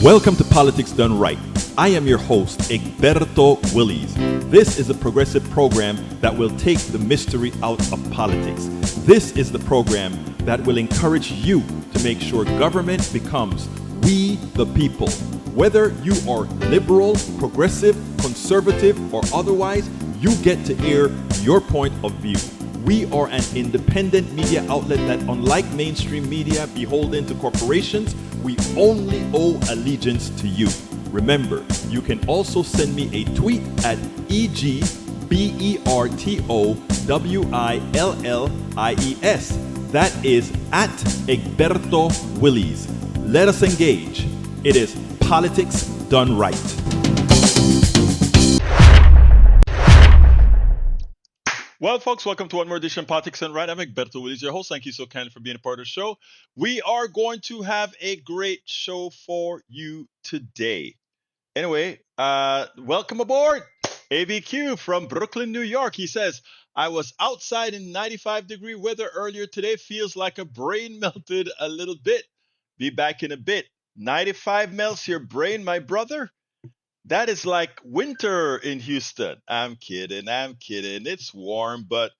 Welcome to Politics Done Right. I am your host, Egberto Willies. This is a progressive program that will take the mystery out of politics. This is the program that will encourage you to make sure government becomes we the people. Whether you are liberal, progressive, conservative, or otherwise, you get to air your point of view. We are an independent media outlet that, unlike mainstream media beholden to corporations, we only owe allegiance to you. Remember, you can also send me a tweet at EGBERTOWILLIES. That is at Egberto Willies. Let us engage. It is Politics Done Right. Well, folks, welcome to one more edition of Politics Done Right. I'm Egberto Willies, your host. Thank you so kindly for being a part of the show. We are going to have a great show for you today. Anyway, welcome aboard. ABQ from Brooklyn, New York. He says, I was outside in 95-degree weather earlier today. Feels like a brain melted a little bit. Be back in a bit. 95 melts your brain, my brother? That is like winter in Houston. I'm kidding. It's warm, but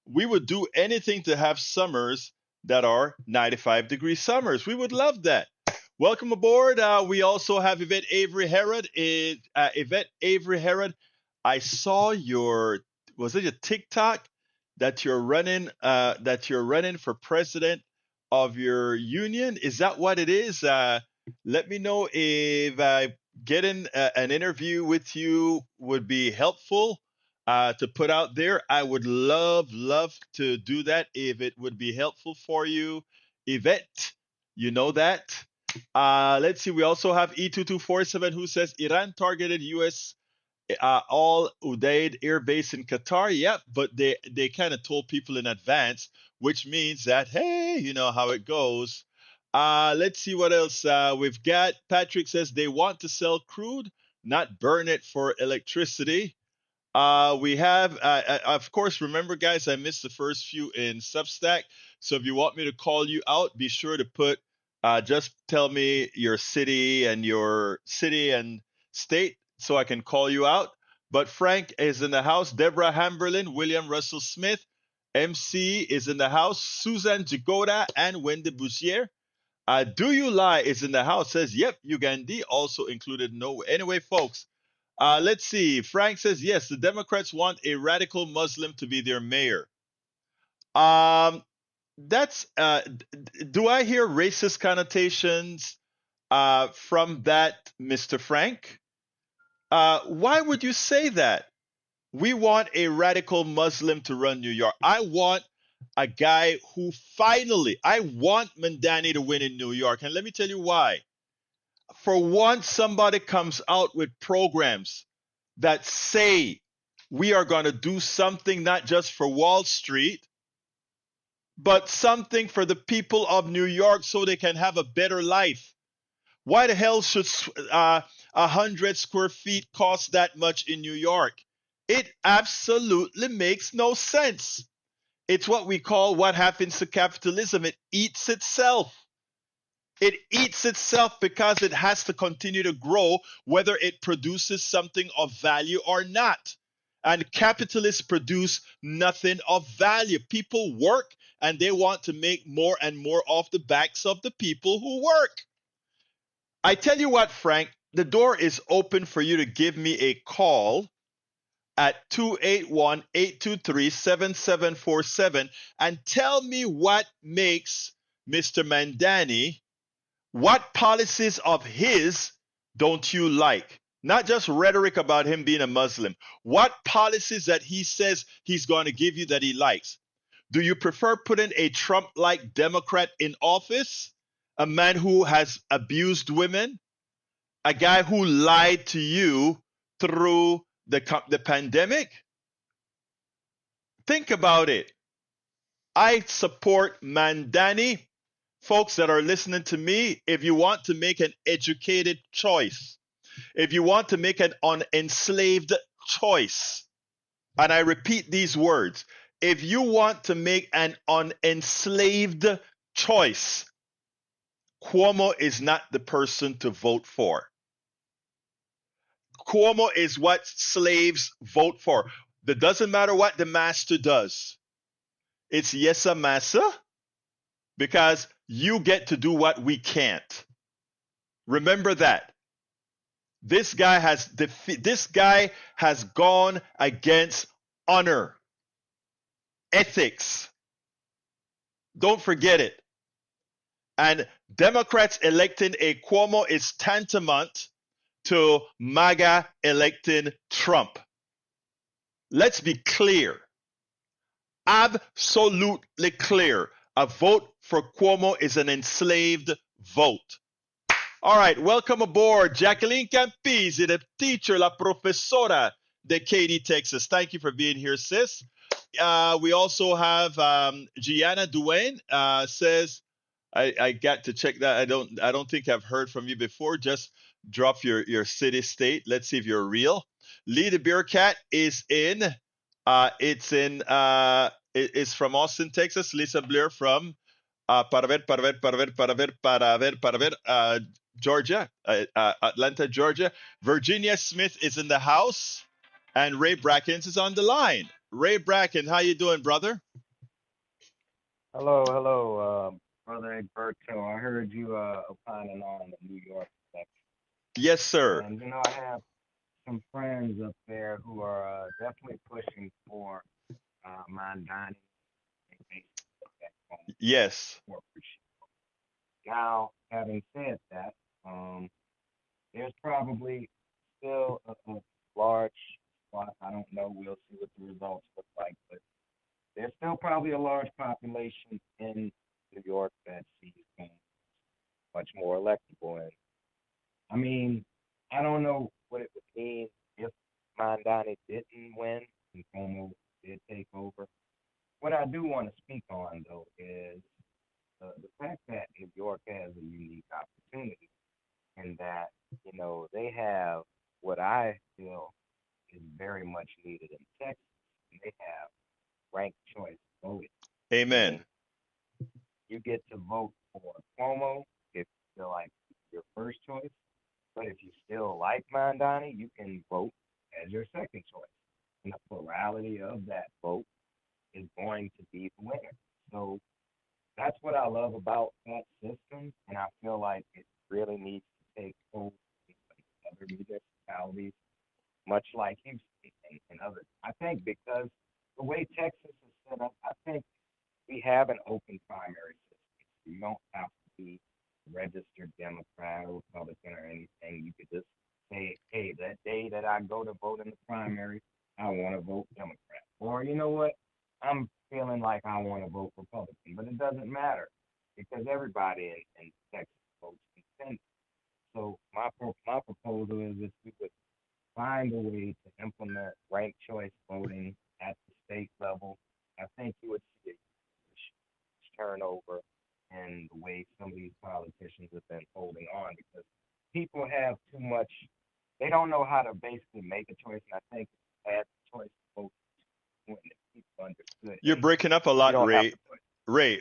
we would do anything to have summers that are 95-degree summers. We would love that. Welcome aboard. We also have Yvette Avery Herod. Yvette Avery Herod, I saw was it a TikTok that you're running for president of your union? Is that what it is? Let me know if getting an interview with you would be helpful to put out there. I would love to do that if it would be helpful for you. Yvette, you know that. Let's see. We also have E2247 who says Iran targeted U.S. All Udeid Air Base in Qatar. Yep, but they kind of told people in advance, which means that, hey, you know how it goes. Let's see what else we've got. Patrick says they want to sell crude, not burn it for electricity. We have, of course, remember, guys, I missed the first few in Substack. So if you want me to call you out, be sure to just tell me your city and state so I can call you out. But Frank is in the house. Deborah Hamberlin, William Russell Smith, MC is in the house. Susan Jagoda and Wendy Bouchier. Do You Lie is in the house. Says, yep, Ugandi also included. No. Anyway, folks, let's see. Frank says, yes, the Democrats want a radical Muslim to be their mayor. Do I hear racist connotations from that, Mr. Frank? Why would you say that? We want a radical Muslim to run New York. I want a guy who I want Mandani to win in New York. And let me tell you why. For once, somebody comes out with programs that say we are going to do something not just for Wall Street, but something for the people of New York so they can have a better life. Why the hell should 100 square feet cost that much in New York? It absolutely makes no sense. It's what we call what happens to capitalism. It eats itself. It eats itself because it has to continue to grow, whether it produces something of value or not. And capitalists produce nothing of value. People work and they want to make more and more off the backs of the people who work. I tell you what, Frank, the door is open for you to give me a call at 281-823-7747 and tell me what makes Mr. Mandani, what policies of his don't you like? Not just rhetoric about him being a Muslim. What policies that he says he's going to give you that he likes? Do you prefer putting a Trump-like Democrat in office? A man who has abused women? A guy who lied to you through the pandemic? Think about it. I support Mandani. Folks that are listening to me, if you want to make an educated choice, if you want to make an unenslaved choice, and I repeat these words, if you want to make an unenslaved choice, Cuomo is not the person to vote for. Cuomo is what slaves vote for. It doesn't matter what the master does. It's yes, a massa, because you get to do what we can't. Remember that. This guy has gone against honor, ethics. Don't forget it. And Democrats electing a Cuomo is tantamount to MAGA electing Trump. Let's be clear. Absolutely clear. A vote for Cuomo is an enslaved vote. All right, welcome aboard, Jacqueline Campisi, the teacher, la profesora de Katy, Texas. Thank you for being here, sis. We also have Gianna Duane says, I got to check that. I don't think I've heard from you before. Just drop your city state. Let's see if you're real. Lee the Beer Cat is in. It's from Austin, Texas. Lisa Blair from Georgia, Atlanta, Georgia. Virginia Smith is in the house, and Ray Brackens is on the line. Ray Bracken, how you doing, brother? Hello, Brother Egberto. I heard you opining on the New York election. Yes, sir. And, I have some friends up there who are definitely pushing for Mondani and Yes. Now, having said that, there's probably still a large spot. I don't know. We'll see what the results look like. But there's still probably a large population in New York that sees things much more electable. And I mean, I don't know what it would mean if Mondani didn't win and Cuomo did take over. What I do want to speak on, though, is the fact that New York has a unique opportunity in that, they have what I feel is very much needed in Texas. And they have ranked choice voting. Amen. You get to vote for Cuomo if you feel like your first choice. But if you still like Mondani, you can vote as your second choice. And the plurality of that vote is going to be the winner. So that's what I love about that system. And I feel like it really needs to take hold in other municipalities, much like Houston and others. I think because the way Texas is set up, I think we have an open primary system. You don't have to be a registered Democrat or Republican or anything. You could just say, hey, that day that I go to vote in the primary, I want to vote Democrat. Or you know what? I'm feeling like I want to vote Republican. But it doesn't matter because everybody in Texas votes independent. So my proposal is if we would find a way to implement ranked choice voting at the state level, I think you would see a huge turnover in the way some of these politicians have been holding on because people have too much. They don't know how to basically make a choice, and I think as a choice vote when people understood. You're Hey, breaking up a you lot, don't have Ray. to put.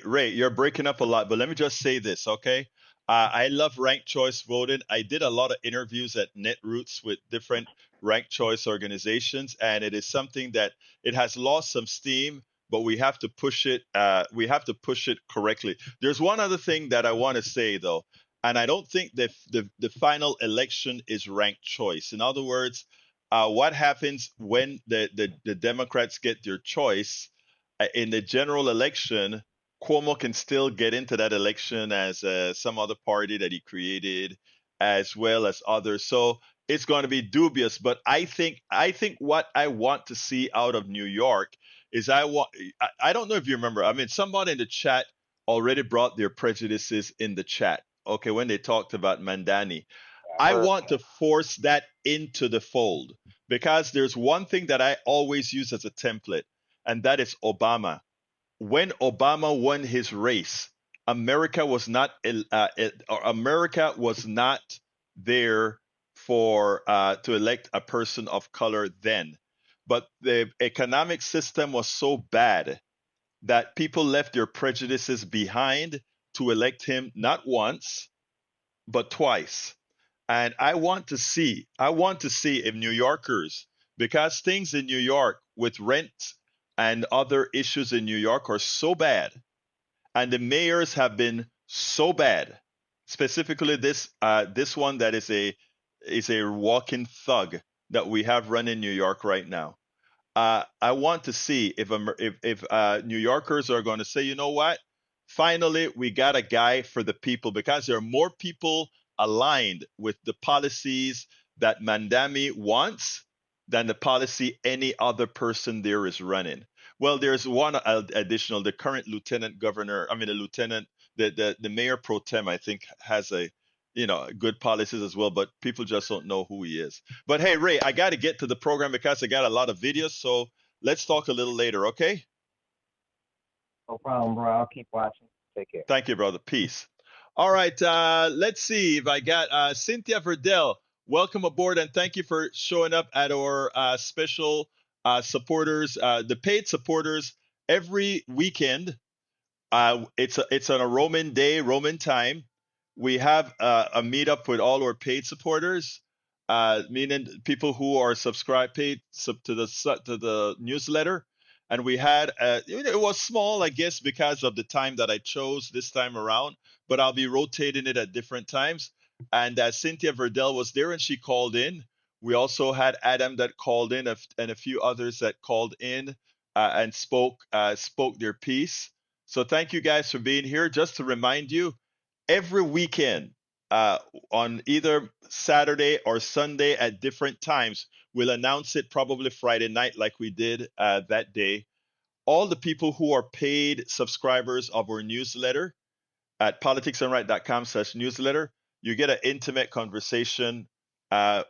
Ray, you're breaking up a lot, but let me just say this, okay? I love ranked choice voting. I did a lot of interviews at Netroots with different ranked choice organizations, and it is something that it has lost some steam, but we have to push it. We have to push it correctly. There's one other thing that I want to say though, and I don't think that the final election is ranked choice. In other words, what happens when the Democrats get their choice in the general election? Cuomo can still get into that election as some other party that he created, as well as others. So it's going to be dubious. But I think what I want to see out of New York is I don't know if you remember. I mean, somebody in the chat already brought their prejudices in the chat. Okay, when they talked about Mandani, I I heard want to that. force that into the fold because there's one thing that I always use as a template, and that is Obama. When Obama won his race, America was not there for to elect a person of color then, but the economic system was so bad that people left their prejudices behind to elect him not once, but twice. And I want to see if New Yorkers, because things in New York with rent and other issues in New York are so bad, and the mayors have been so bad. Specifically, this one that is a walking thug that we have run in New York right now. I want to see if New Yorkers are going to say, you know what? Finally, we got a guy for the people, because there are more people aligned with the policies that Mandami wants than the policy any other person there is running. Well, there's one additional. The current lieutenant governor, I mean, the lieutenant, the mayor pro tem, I think, has a good policies as well, but people just don't know who he is. But hey, Ray, I got to get to the program because I got a lot of videos. So let's talk a little later, okay? No problem, bro. I'll keep watching. Take care. Thank you, brother. Peace. All right, let's see if I got Cynthia Verdell. Welcome aboard, and thank you for showing up at our special supporters, the paid supporters, every weekend. It's on a Roman day, Roman time. We have a meetup with all our paid supporters, meaning people who are subscribed paid to the newsletter. And we had it was small, I guess, because of the time that I chose this time around. But I'll be rotating it at different times. And Cynthia Verdell was there, and she called in. We also had Adam that called in, and a few others that called in and spoke their piece. So thank you guys for being here. Just to remind you, every weekend uh, on either Saturday or Sunday at different times, we'll announce it probably Friday night like we did that day. All the people who are paid subscribers of our newsletter at politicsandright.com/newsletter, you get an intimate conversation, a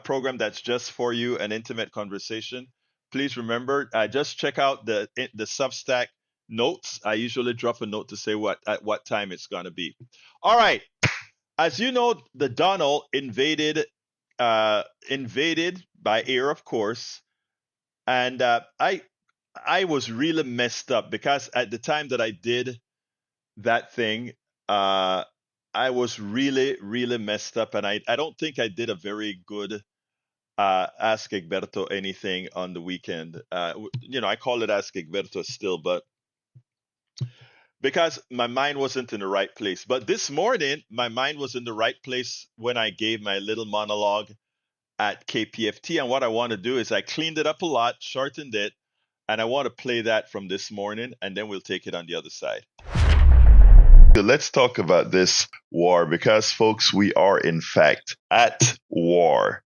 program that's just for you, an intimate conversation. Please remember, just check out the Substack notes. I usually drop a note to say at what time it's going to be. All right. As you know, the Donald invaded by air, of course, and I was really messed up because at the time that I did that thing, uh, I was really, really messed up, and I don't think I did a very good Ask Egberto anything on the weekend. I call it Ask Egberto still, but because my mind wasn't in the right place. But this morning, my mind was in the right place when I gave my little monologue at KPFT. And what I want to do is I cleaned it up a lot, shortened it, and I want to play that from this morning, and then we'll take it on the other side. So let's talk about this war because, folks, we are in fact at war.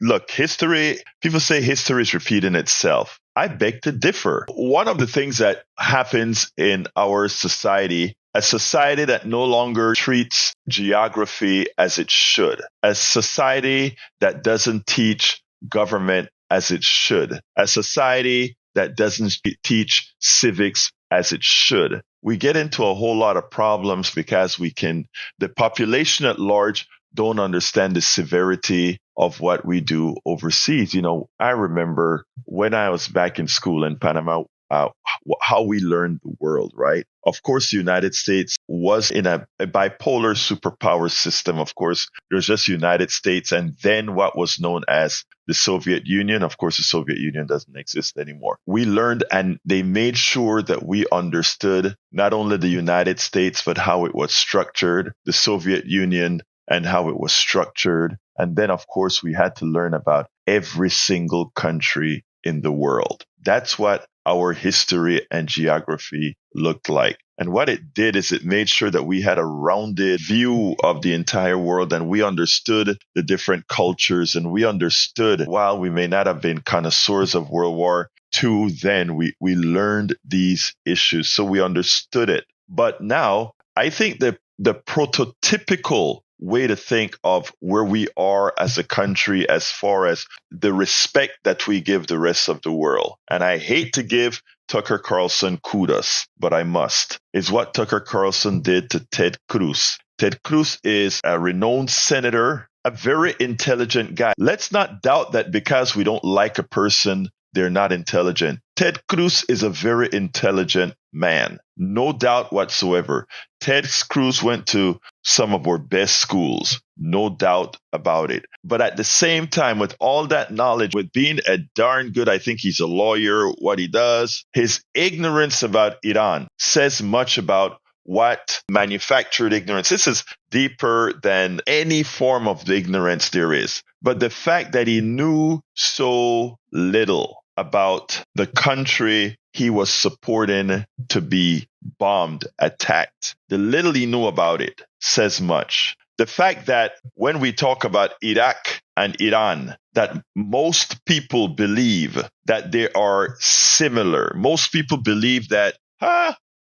Look, people say history is repeating itself. I beg to differ. One of the things that happens in our society, a society that no longer treats geography as it should, a society that doesn't teach government as it should, a society that doesn't teach civics as it should. We get into a whole lot of problems because the population at large don't understand the severity of what we do overseas. I remember when I was back in school in Panama, how we learned the world, right? Of course, the United States was in a bipolar superpower system. Of course, there's just United States and then what was known as the Soviet Union. Of course, the Soviet Union doesn't exist anymore. We learned and they made sure that we understood not only the United States, but how it was structured, the Soviet Union, and how it was structured. And then, of course, we had to learn about every single country in the world. That's what our history and geography looked like. And what it did is it made sure that we had a rounded view of the entire world and we understood the different cultures and we understood, while we may not have been connoisseurs of World War II, then we learned these issues. So we understood it. But now I think that the prototypical way to think of where we are as a country as far as the respect that we give the rest of the world. And I hate to give Tucker Carlson kudos, but I must. It's what Tucker Carlson did to Ted Cruz. Ted Cruz is a renowned senator, a very intelligent guy. Let's not doubt that because we don't like a person they're not intelligent. Ted Cruz is a very intelligent man, no doubt whatsoever. Ted Cruz went to some of our best schools, no doubt about it. But at the same time, with all that knowledge, with being a darn good, I think he's a lawyer, what he does, his ignorance about Iran says much about what manufactured ignorance. This is deeper than any form of the ignorance there is. But the fact that he knew so little about the country he was supporting to be bombed, attacked, the little he knew about it says much. The fact that when we talk about Iraq and Iran, that most people believe that they are similar. Most people believe that,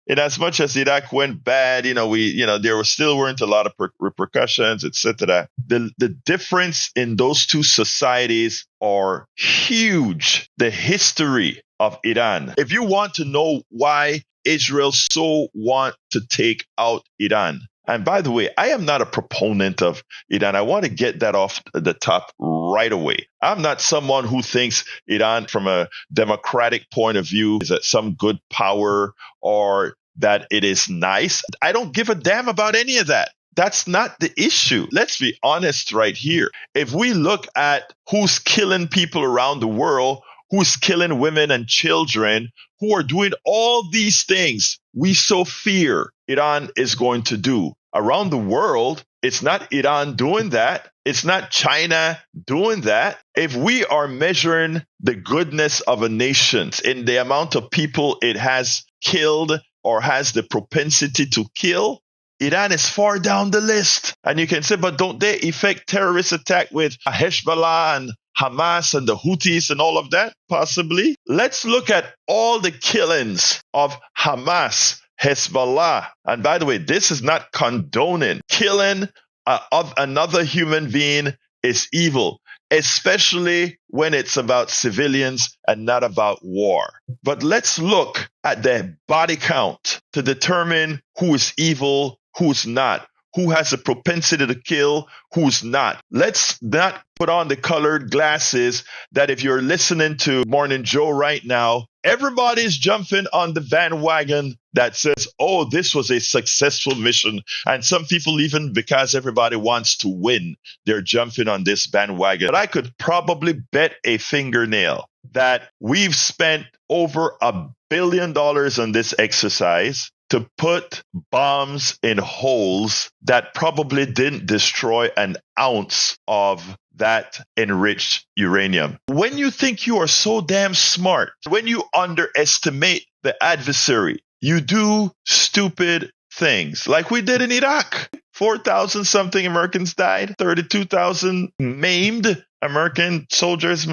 in as much as Iraq went bad, there weren't a lot of repercussions, etc. The difference in those two societies are huge. The history of Iran. If you want to know why Israel so want to take out Iran, and by the way, I am not a proponent of Iran. I want to get that off the top right away. I'm not someone who thinks Iran, from a democratic point of view, is at some good power or that it is nice. I don't give a damn about any of that. That's not the issue. Let's be honest right here. If we look at who's killing people around the world, who's killing women and children, who are doing all these things we so fear Iran is going to do around the world, it's not Iran doing that. It's not China doing that. If we are measuring the goodness of a nation in the amount of people it has killed or has the propensity to kill, Iran is far down the list. And you can say, but don't they effect terrorist attack with Hezbollah and Hamas and the Houthis and all of that? Possibly. Let's look at all the killings of Hamas, Hezbollah. And by the way, this is not condoning. Killing of another human being is evil, especially when it's about civilians and not about war. But let's look at the body count to determine who is evil, who's not, who has a propensity to kill, who's not. Let's not put on the colored glasses that if you're listening to Morning Joe right now, everybody's jumping on the bandwagon that says, oh, this was a successful mission. And some people, even because everybody wants to win, they're jumping on this bandwagon. But I could probably bet a fingernail that we've spent over $1 billion on this exercise to put bombs in holes that probably didn't destroy an ounce of that enriched uranium. When you think you are so damn smart, when you underestimate the adversary, you do stupid things like we did in Iraq. 4,000 something Americans died, 32,000 maimed American soldiers,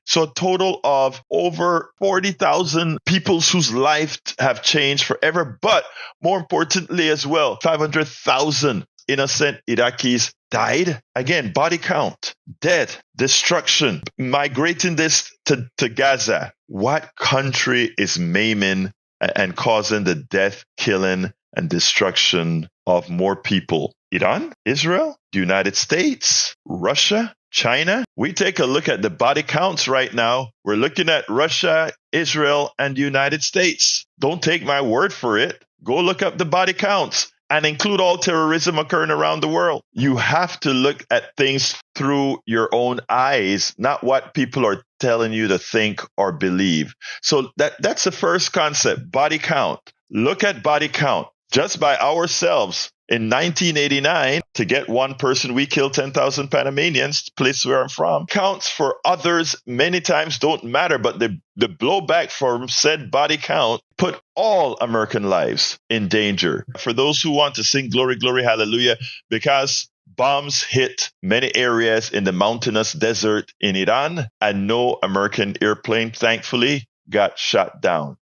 So a total of over 40,000 people whose lives have changed forever. But more importantly as well, 500,000 innocent Iraqis died. Again, body count, death, destruction, migrating this to Gaza. What country is maiming and causing the death, killing, and destruction of more people? Iran, Israel, the United States, Russia, China. We take a look at the body counts right now. We're looking at Russia, Israel, and the United States. Don't take my word for it. Go look up the body counts and include all terrorism occurring around the world. You have to look at things through your own eyes, not what people are telling you to think or believe. So that's the first concept, body count. Look at body count. Just by ourselves, in 1989, to get one person, we killed 10,000 Panamanians, place where I'm from. Counts for others many times don't matter, but the blowback from said body count put all American lives in danger. For those who want to sing glory, glory, hallelujah, because bombs hit many areas in the mountainous desert in Iran, and no American airplane, thankfully, got shot down.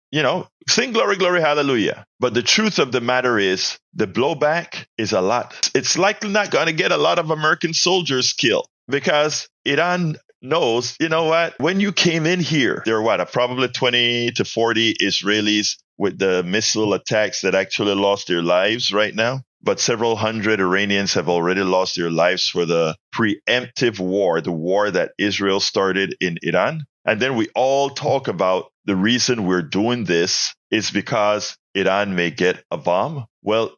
Sing glory, glory, hallelujah. But the truth of the matter is the blowback is a lot. It's likely not going to get a lot of American soldiers killed because Iran knows, when you came in here, there were probably 20 to 40 Israelis with the missile attacks that actually lost their lives right now. But several hundred Iranians have already lost their lives for the preemptive war, the war that Israel started in Iran. And then we all talk about the reason we're doing this is because Iran may get a bomb. Well,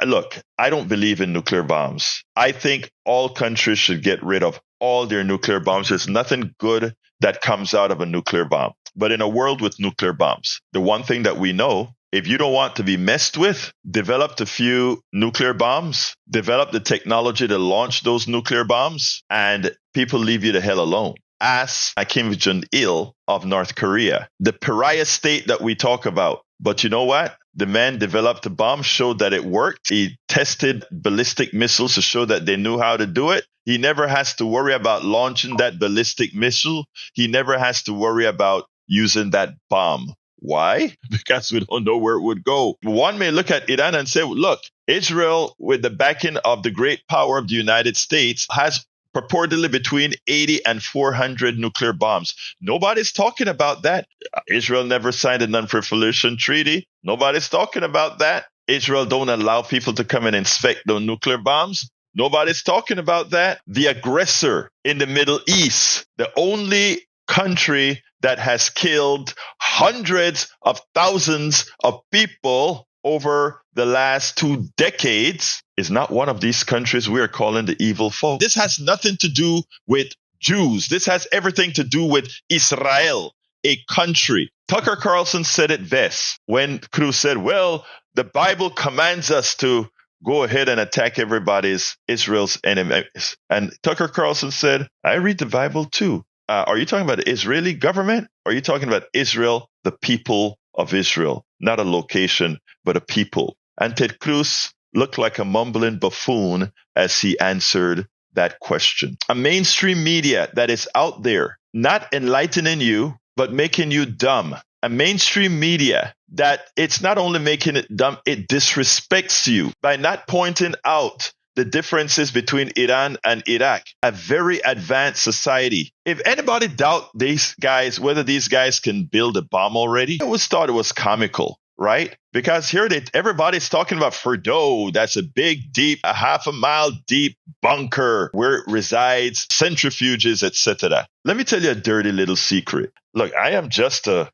look, I don't believe in nuclear bombs. I think all countries should get rid of all their nuclear bombs. There's nothing good that comes out of a nuclear bomb. But in a world with nuclear bombs, the one thing that we know, if you don't want to be messed with, develop a few nuclear bombs, develop the technology to launch those nuclear bombs, and people leave you the hell alone. Ask Kim Jong-il of North Korea, the pariah state that we talk about. But you know what? The man developed a bomb, showed that it worked. He tested ballistic missiles to show that they knew how to do it. He never has to worry about launching that ballistic missile. He never has to worry about using that bomb. Why? Because we don't know where it would go. One may look at Iran and say, look, Israel, with the backing of the great power of the United States, has purportedly between 80 and 400 nuclear bombs. Nobody's talking about that. Israel never signed a non-proliferation treaty. Nobody's talking about that. Israel don't allow people to come and inspect the nuclear bombs. Nobody's talking about that. The aggressor in the Middle East, the only country that has killed hundreds of thousands of people over the last 2 decades, is not one of these countries we are calling the evil folk. This has nothing to do with Jews. This has everything to do with Israel, a country. Tucker Carlson said it best when Cruz said, well, the Bible commands us to go ahead and attack everybody's Israel's enemies. And Tucker Carlson said, I read the Bible too. Are you talking about the Israeli government? Or are you talking about Israel, the people of Israel? Not a location, but a people. And Ted Cruz looked like a mumbling buffoon as he answered that question. A mainstream media that is out there, not enlightening you, but making you dumb. A mainstream media that it's not only making it dumb, it disrespects you by not pointing out the differences between Iran and Iraq, a very advanced society. If anybody doubt these guys, whether these guys can build a bomb already, I always thought it was comical, right? Because here everybody's talking about Fordo. That's a big, deep, a half a mile deep bunker where it resides, centrifuges, etc. Let me tell you a dirty little secret. Look, I am just a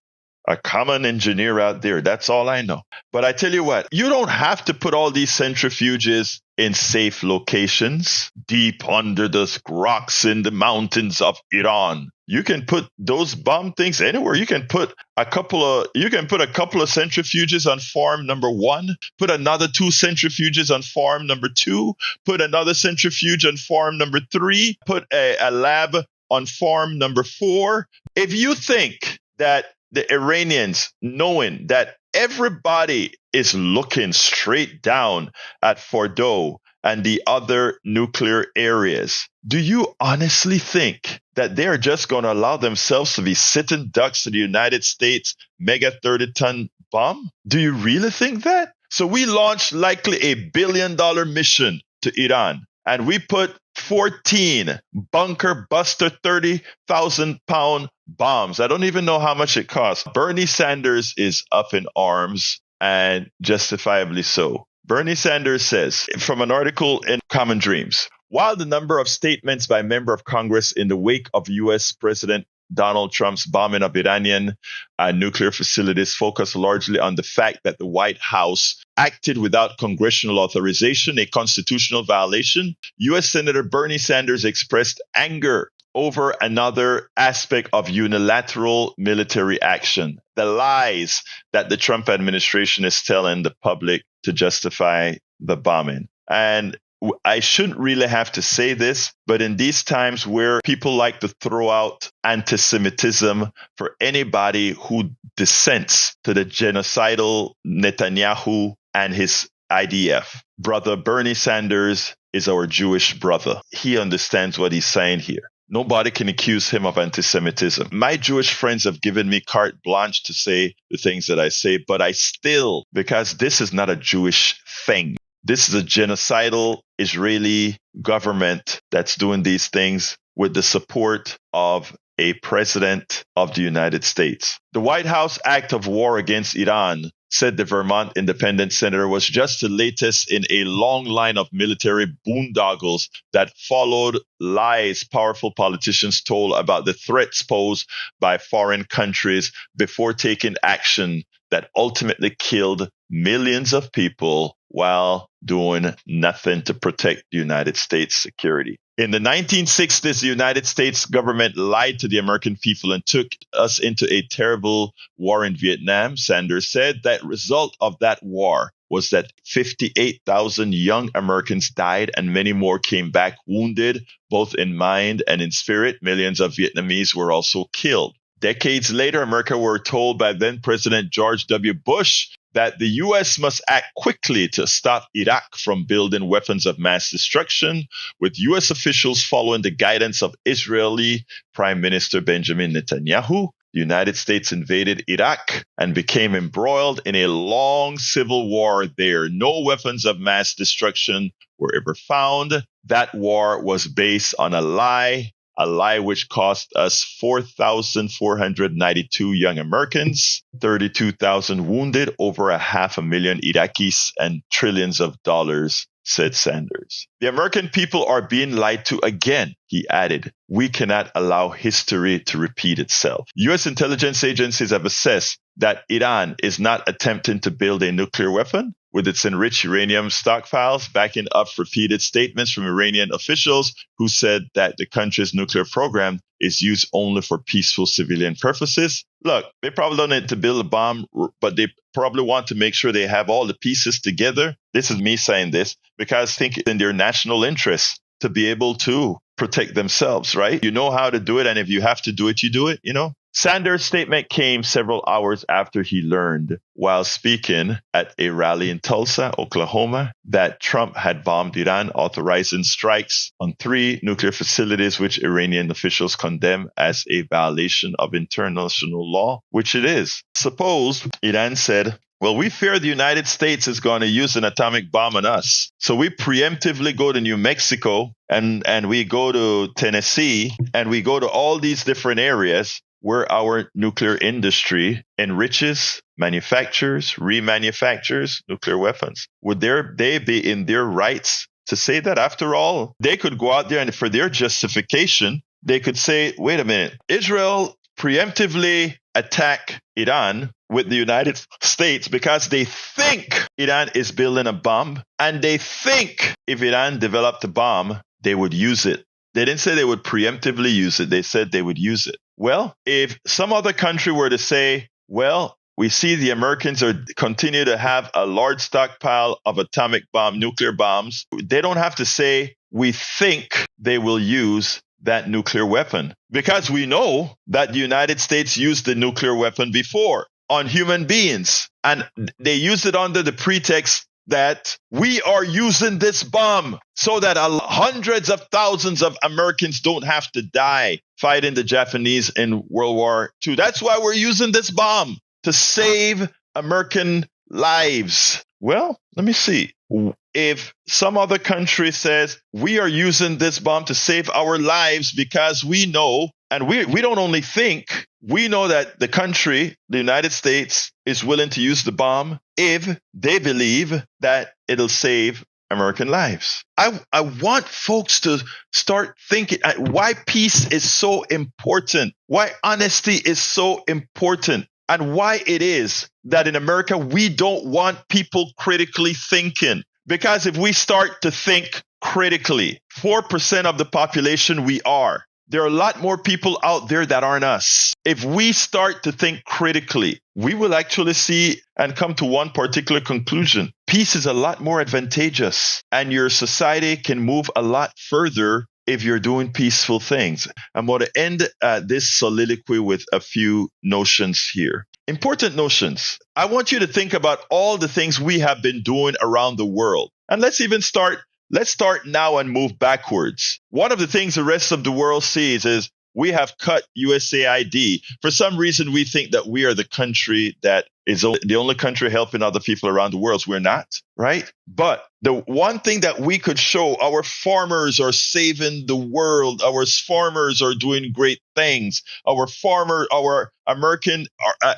common engineer out there. That's all I know. But I tell you what, you don't have to put all these centrifuges in safe locations, deep under the rocks in the mountains of Iran. You can put those bomb things anywhere. You can put a couple of centrifuges on farm number 1, put another 2 centrifuges on farm number 2, put another centrifuge on farm number 3, put a lab on farm number 4. If you think that the Iranians, knowing that everybody is looking straight down at Fordo and the other nuclear areas, do you honestly think that they're just going to allow themselves to be sitting ducks to the United States mega 30-ton bomb? Do you really think that? So we launched likely $1 billion mission to Iran, and we put 14 bunker buster 30,000 pound bombs. I don't even know how much it costs. Bernie Sanders is up in arms, and justifiably so. Bernie Sanders says, from an article in Common Dreams, while the number of statements by member of Congress in the wake of U.S. President Donald Trump's bombing of Iranian nuclear facilities focus largely on the fact that the White House acted without congressional authorization, a constitutional violation, U.S. Senator Bernie Sanders expressed anger over another aspect of unilateral military action, the lies that the Trump administration is telling the public to justify the bombing. And I shouldn't really have to say this, but in these times where people like to throw out anti-Semitism for anybody who dissents to the genocidal Netanyahu and his IDF, brother Bernie Sanders is our Jewish brother. He understands what he's saying here. Nobody can accuse him of anti-Semitism. My Jewish friends have given me carte blanche to say the things that I say, but I still, because this is not a Jewish thing. This is a genocidal Israeli government that's doing these things with the support of a president of the United States. The White House act of war against Iran said the Vermont independent senator, was just the latest in a long line of military boondoggles that followed lies powerful politicians told about the threats posed by foreign countries before taking action that ultimately killed millions of people while doing nothing to protect the United States' security. In the 1960s, the United States government lied to the American people and took us into a terrible war in Vietnam. Sanders said that result of that war was that 58,000 young Americans died and many more came back wounded, both in mind and in spirit. Millions of Vietnamese were also killed. Decades later, America were told by then President George W. Bush that the U.S. must act quickly to stop Iraq from building weapons of mass destruction, with U.S. officials following the guidance of Israeli Prime Minister Benjamin Netanyahu. The United States invaded Iraq and became embroiled in a long civil war there. No weapons of mass destruction were ever found. That war was based on a lie which cost us 4,492 young Americans, 32,000 wounded, over 500,000 Iraqis, and trillions of dollars, said Sanders. The American people are being lied to again, he added. We cannot allow history to repeat itself. U.S. intelligence agencies have assessed that Iran is not attempting to build a nuclear weapon, with its enriched uranium stockpiles backing up repeated statements from Iranian officials who said that the country's nuclear program is used only for peaceful civilian purposes. Look, they probably don't need to build a bomb, but they probably want to make sure they have all the pieces together. This is me saying this because I think it's in their national interest to be able to protect themselves, right? You know how to do it, and if you have to do it, you do it, you know? Sanders' statement came several hours after he learned, while speaking at a rally in Tulsa, Oklahoma, that Trump had bombed Iran, authorizing strikes on 3 nuclear facilities, which Iranian officials condemn as a violation of international law, which it is. Suppose Iran said, well, we fear the United States is going to use an atomic bomb on us. So we preemptively go to New Mexico and we go to Tennessee and we go to all these different areas where our nuclear industry enriches, manufactures, remanufactures nuclear weapons. Would they be in their rights to say that? After all, they could go out there and for their justification, they could say, wait a minute, Israel preemptively attack Iran with the United States because they think Iran is building a bomb, and they think if Iran developed a bomb, they would use it. They didn't say they would preemptively use it. They said they would use it. Well, if some other country were to say, well, we see the Americans continue to have a large stockpile of nuclear bombs, they don't have to say, we think they will use that nuclear weapon. Because we know that the United States used the nuclear weapon before on human beings. And they used it under the pretext that we are using this bomb so that hundreds of thousands of Americans don't have to die fighting the Japanese in World War II. That's why we're using this bomb, to save American lives. Well, let me see. If some other country says we are using this bomb to save our lives because we know, and we don't only think, we know that the country, the United States, is willing to use the bomb if they believe that it'll save American lives. I want folks to start thinking why peace is so important, why honesty is so important, and why it is that in America we don't want people critically thinking. Because if we start to think critically, 4% of the population we are, there are a lot more people out there that aren't us. If we start to think critically, we will actually see and come to one particular conclusion. Peace is a lot more advantageous, and your society can move a lot further if you're doing peaceful things. I'm going to end this soliloquy with a few notions here. Important notions. I want you to think about all the things we have been doing around the world. And let's start now and move backwards. One of the things the rest of the world sees is We have cut USAID. For some reason, we think that we are the country that is the only country helping other people around the world. We're not, right? But the one thing that we could show, our farmers are saving the world. Our farmers are doing great things. Our American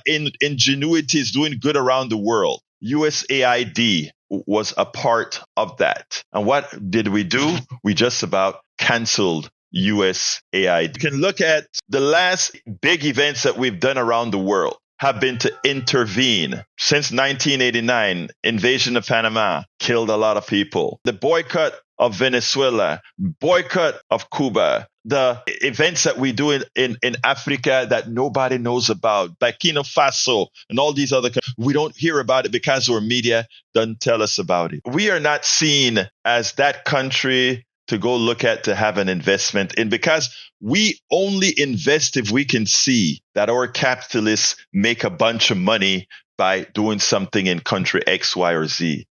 ingenuity is doing good around the world. USAID was a part of that. And what did we do? We just about canceled USAID. You can look at the last big events that we've done around the world have been to intervene. Since 1989, invasion of Panama killed a lot of people. The boycott of Venezuela, boycott of Cuba, the events that we do in Africa that nobody knows about, Burkina Faso and all these other countries, we don't hear about it because our media doesn't tell us about it. We are not seen as that country to go look at to have an investment in, because we only invest if we can see that our capitalists make a bunch of money by doing something in country X, Y, or Z.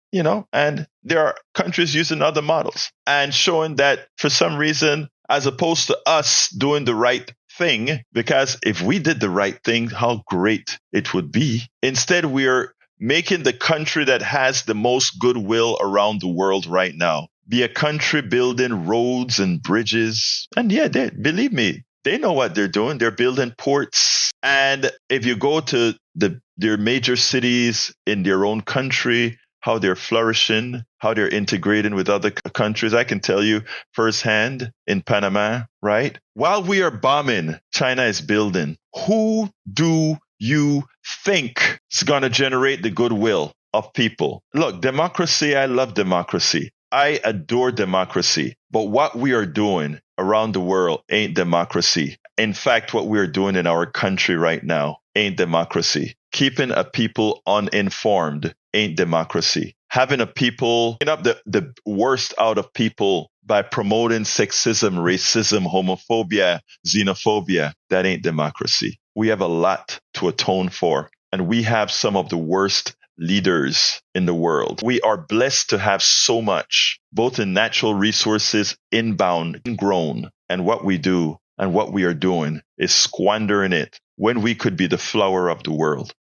And there are countries using other models and showing that for some reason, as opposed to us doing the right thing, because if we did the right thing, how great it would be. Instead, we're making the country that has the most goodwill around the world right now be a country building roads and bridges. And yeah, believe me, they know what they're doing. They're building ports. And if you go to their major cities in their own country, how they're flourishing, how they're integrating with other countries, I can tell you firsthand in Panama, right? While we are bombing, China is building. Who do you think is going to generate the goodwill of people? Look, democracy, I love democracy. I adore democracy. But what we are doing around the world ain't democracy. In fact, what we are doing in our country right now ain't democracy. Keeping a people uninformed ain't democracy. Having a people get up the worst out of people by promoting sexism, racism, homophobia, xenophobia, that ain't democracy. We have a lot to atone for, and we have some of the worst leaders in the world. We are blessed to have so much, both in natural resources, inbound, ingrown, and what we do and what we are doing is squandering it when we could be the flower of the world.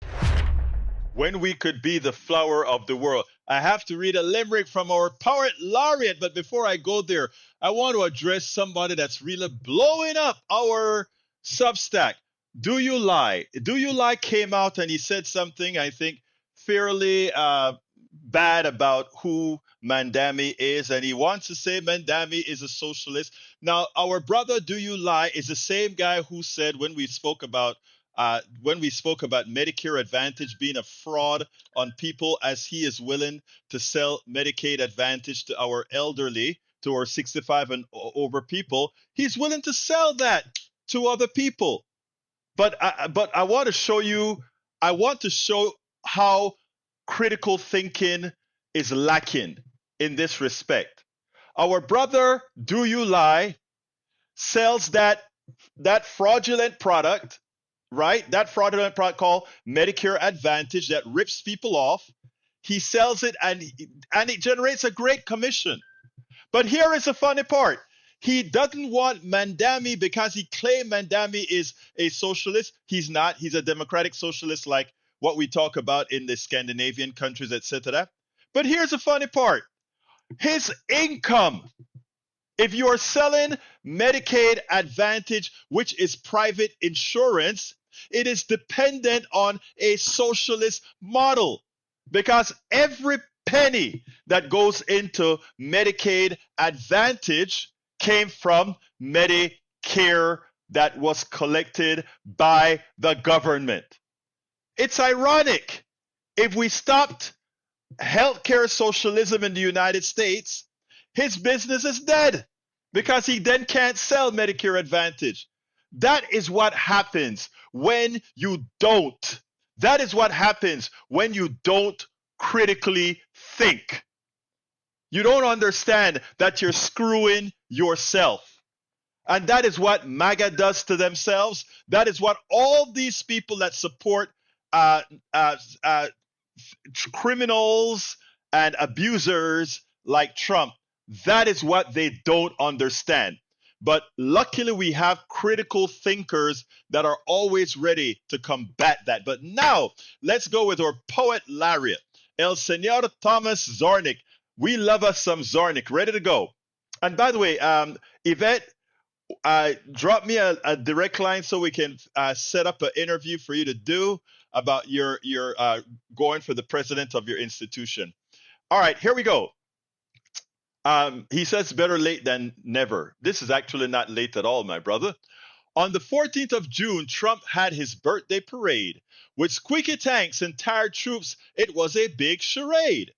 When we could be the flower of the world. I have to read a limerick from our poet laureate, but before I go there, I want to address somebody that's really blowing up our Substack. Do You Lie? Do You Lie came out and he said something, I think, fairly bad about who Mandami is, and he wants to say Mandami is a socialist. Now, our brother Do You Lie is the same guy who said when we spoke about Medicare Advantage being a fraud on people, as he is willing to sell Medicaid Advantage to our elderly, to our 65 and over people. He's willing to sell that to other people. But I want to show you. I want to show how critical thinking is lacking in this respect. Our brother Do You Lie sells that fraudulent product, right? That fraudulent product called Medicare Advantage that rips people off. He sells it and it generates a great commission. But here is the funny part. He doesn't want Mandami because he claimed Mandami is a socialist. He's not. He's a democratic socialist like what we talk about in the Scandinavian countries, etc. But here's the funny part. His income, if you are selling Medicaid Advantage, which is private insurance, it is dependent on a socialist model, because every penny that goes into Medicaid Advantage came from Medicare that was collected by the government. It's ironic. If we stopped healthcare socialism in the United States, his business is dead because he then can't sell Medicare Advantage. That is what happens when you don't. That is what happens when you don't critically think. You don't understand that you're screwing yourself. And that is what MAGA does to themselves. That is what all these people that support criminals and abusers like Trump, that is what they don't understand. But luckily, we have critical thinkers that are always ready to combat that. But now, let's go with our poet laureate, El Señor Thomas Zornick. We love us some Zornick. Ready to go. And by the way, Yvette, drop me a direct line so we can set up an interview for you to do about your going for the president of your institution. All right, here we go. He says better late than never. This is actually not late at all, my brother. On the 14th of June, Trump had his birthday parade. With squeaky tanks and tired troops, it was a big charade.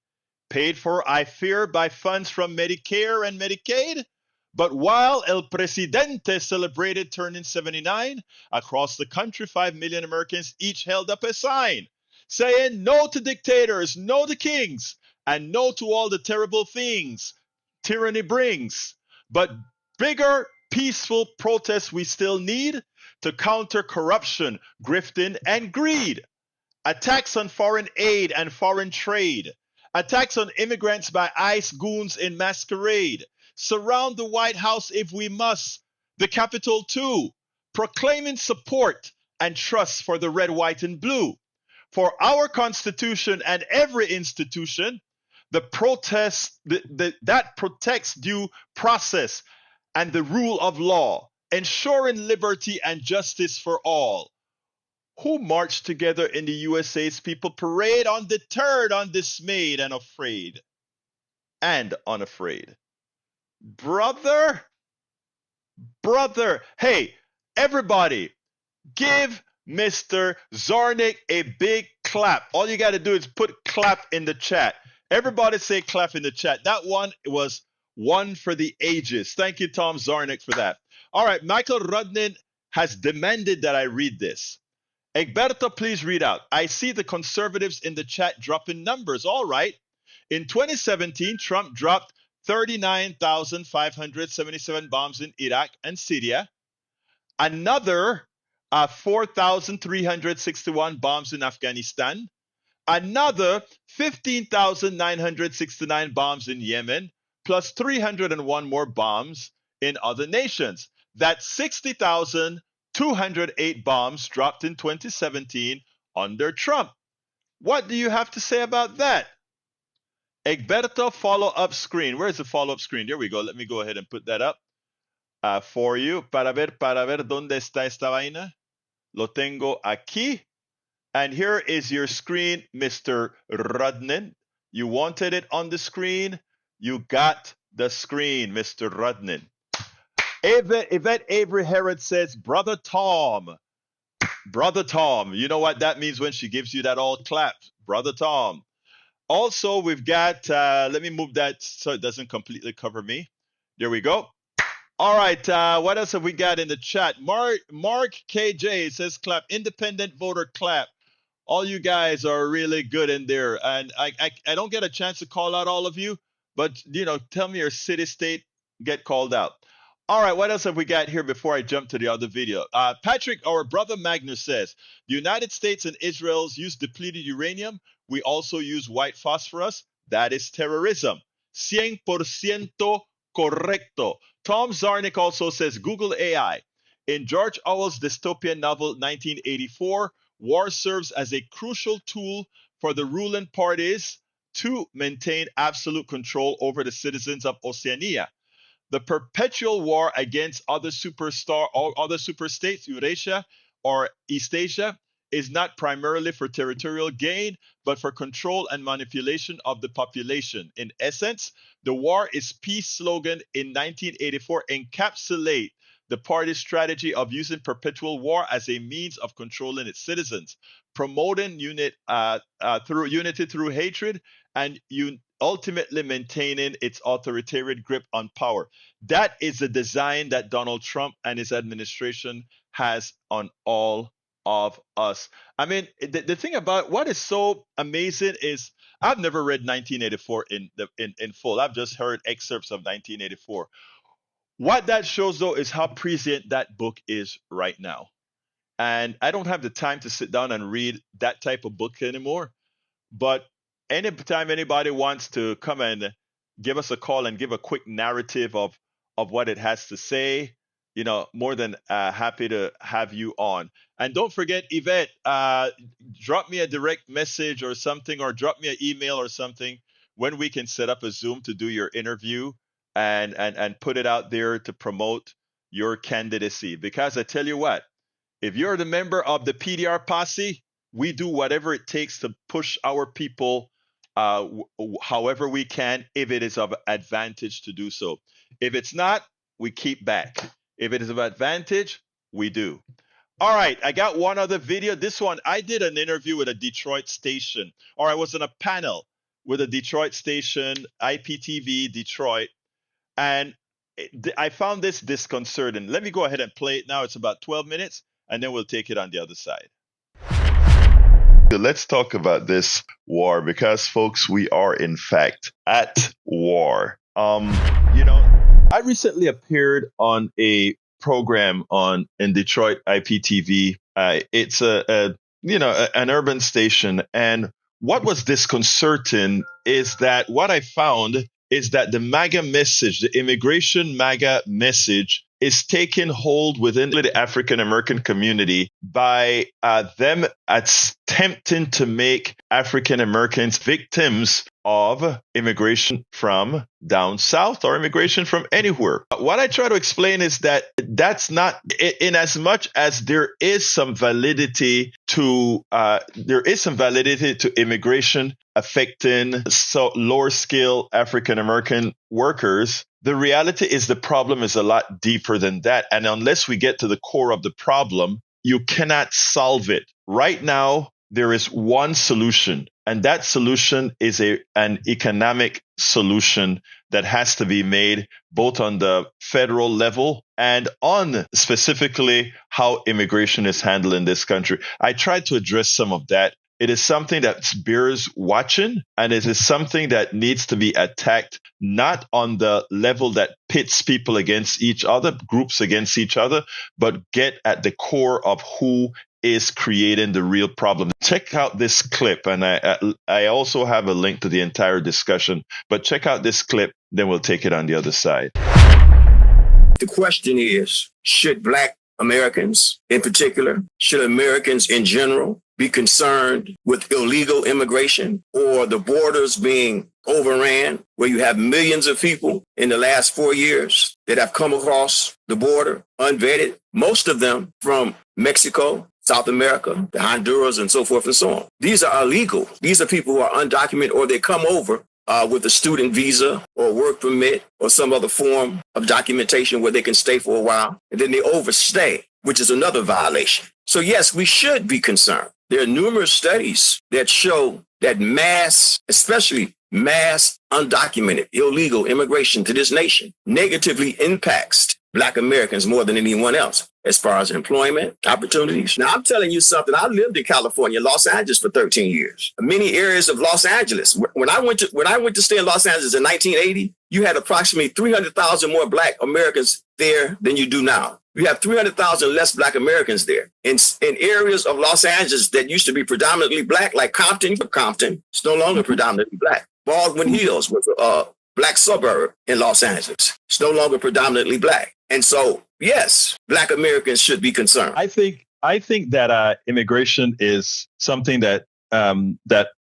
Paid for, I fear, by funds from Medicare and Medicaid. But while El Presidente celebrated turning 79, across the country, 5 million Americans each held up a sign saying no to dictators, no to kings, and no to all the terrible things tyranny brings. But bigger, peaceful protests we still need to counter corruption, grifting, and greed. Attacks on foreign aid and foreign trade. Attacks on immigrants by ICE goons in masquerade. Surround the White House if we must. The Capitol too. Proclaiming support and trust for the red, white, and blue. For our Constitution and every institution, the protest that protects due process and the rule of law, ensuring liberty and justice for all who marched together in the USA's People Parade, undeterred, undismayed, and afraid. And unafraid. Brother, brother, hey, everybody, give Mr. Zornick a big clap. All you got to do is put clap in the chat. Everybody say clap in the chat. That one was one for the ages. Thank you, Tom Zornick, for that. All right, Michael Rudnin has demanded that I read this. Egberto, please read out. I see the conservatives in the chat dropping numbers. All right. In 2017, Trump dropped 39,577 bombs in Iraq and Syria. Another 4,361 bombs in Afghanistan. Another 15,969 bombs in Yemen, plus 301 more bombs in other nations. That's 60,208 bombs dropped in 2017 under Trump. What do you have to say about that? Egberto follow-up screen. Where's the follow-up screen? There we go. Let me go ahead and put that up for you. Para ver, ¿dónde está esta vaina? Lo tengo aquí. And here is your screen, Mr. Rudnin. You wanted it on the screen. You got the screen, Mr. Rudnin. Yvette Avery Herod says, Brother Tom. Brother Tom. You know what that means when she gives you that all clap. Brother Tom. Also, we've got, let me move that so it doesn't completely cover me. There we go. All right, what else have we got in the chat? Mark KJ says clap. Independent voter clap. All you guys are really good in there, and I don't get a chance to call out all of you, but tell me your city, state, get called out. All right, what else have we got here before I jump to the other video? Patrick, our brother Magnus says the United States and Israel's use depleted uranium. We also use white phosphorus. That is terrorism. 100% correcto. Tom Zarnick also says Google AI. In George Orwell's dystopian novel 1984, war serves as a crucial tool for the ruling parties to maintain absolute control over the citizens of Oceania. The perpetual war against other superstates, Eurasia or East Asia, is not primarily for territorial gain, but for control and manipulation of the population. In essence, the War is Peace slogan in 1984 encapsulate the party's strategy of using perpetual war as a means of controlling its citizens, promoting through unity through hatred, and ultimately maintaining its authoritarian grip on power. That is the design that Donald Trump and his administration has on all of us. I mean, the thing about what is so amazing is I've never read 1984 in full. I've just heard excerpts of 1984. What that shows, though, is how prescient that book is right now. And I don't have the time to sit down and read that type of book anymore. But anytime anybody wants to come and give us a call and give a quick narrative of of what it has to say, more than happy to have you on. And don't forget, Yvette, drop me a direct message or something, or drop me an email or something when we can set up a Zoom to do your interview and put it out there to promote your candidacy. Because I tell you what, if you're the member of the PDR posse, we do whatever it takes to push our people however we can, if it is of advantage to do so. If it's not, we keep back. If it is of advantage, we do. All right, I got one other video. This one, I did an interview with a Detroit station, or I was in a panel with a Detroit station, IPTV Detroit, and I found this disconcerting. Let me go ahead and play it now. It's about 12 minutes, and then we'll take it on the other side. Let's talk about this war, because, folks, we are in fact at war. I recently appeared on a program in Detroit IPTV. It's an urban station, and what was disconcerting is that what I found is that the MAGA message, the immigration MAGA message, is taking hold within the African American community by them attempting to make African Americans victims of immigration from down south or immigration from anywhere. What I try to explain is that that's not, in as much as there is some validity to immigration affecting lower scale African American workers. The reality is the problem is a lot deeper than that. And unless we get to the core of the problem, you cannot solve it. Right now, there is one solution, and that solution is an economic solution that has to be made both on the federal level and on specifically how immigration is handled in this country. I tried to address some of that. It is something that bears watching, and it is something that needs to be attacked, not on the level that pits people against each other, groups against each other, but get at the core of who is creating the real problem. Check out this clip, and I also have a link to the entire discussion, but check out this clip, then we'll take it on the other side. The question is, should Black Americans in particular, should Americans in general be concerned with illegal immigration or the borders being overran, where you have millions of people in the last 4 years that have come across the border unvetted, most of them from Mexico, South America, the Honduras, and so forth and so on. These are illegal. These are people who are undocumented, or they come over with a student visa or work permit or some other form of documentation where they can stay for a while, and then they overstay, which is another violation. So yes, we should be concerned. There are numerous studies that show that especially mass undocumented illegal immigration to this nation negatively impacts Black Americans more than anyone else as far as employment opportunities. Now, I'm telling you something. I lived in California, Los Angeles for 13 years. Many areas of Los Angeles. When I went to stay in Los Angeles in 1980, you had approximately 300,000 more Black Americans there than you do now. You have 300,000 less Black Americans there. In areas of Los Angeles that used to be predominantly Black, like Compton, it's no longer predominantly Black. Baldwin Hills was a Black suburb in Los Angeles. It's no longer predominantly Black. And so, yes, Black Americans should be concerned. I think that immigration is something that